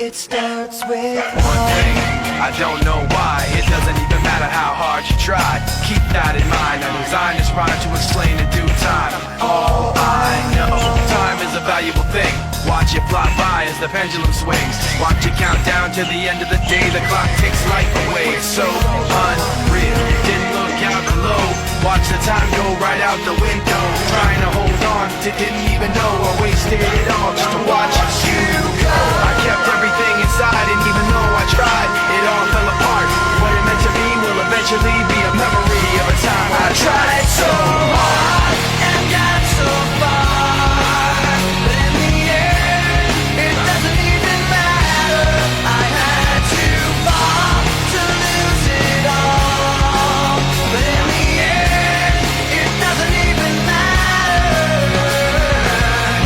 It starts with one thing, I don't know why. It doesn't even matter how hard you try. Keep that in mind. I designed this rhyme to explain in due time. All I know, time is a valuable thing. Watch it fly by as the pendulum swings. Watch it count down to the end of the day. The clock takes life away. It's so unreal. Didn't look out below. Watch the time go right out the window. Trying to hold on to didn't even know I wasted it all just to watch you go. I kept everything inside, and even though I tried, it all fell apart. What it meant to me will eventually be a memory of a time I tried so hard and got so far, but in the end, it doesn't even matter. I had to fall to lose it all, but in the end, it doesn't even matter.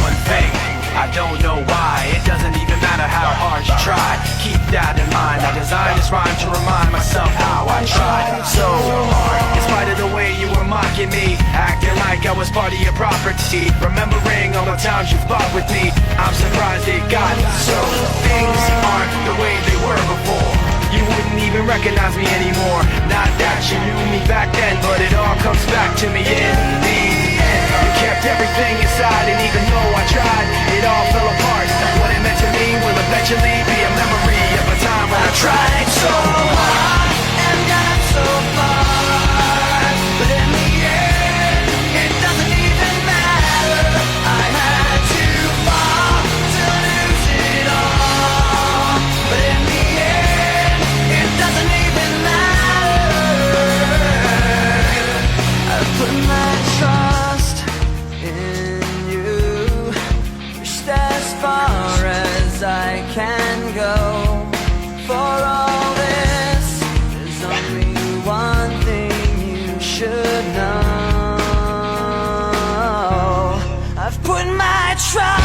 One thing, I don't know why. It doesn't even matter how hard you try. Keep that in mind. I designed this rhyme to remind myself how I tried so hard. In spite of the way you were mocking me, acting like I was part of your property, remembering all the times you fought with me, I'm surprised it got so. Things aren't the way they were before. You wouldn't even recognize me anymore. Not that you knew me back then, but it all comes back to me in the end. You kept everything inside, and even though I tried, it all fell apart. What it meant to me will eventually be a memory of a time when I tried so hard and got so far, but in the end, it doesn't even matter. I had to fall to lose it all, but in the end, it doesn't even matter. I put my trust in you, pushed as far as I can go. For all this, there's only one thing you should know. I've put my trust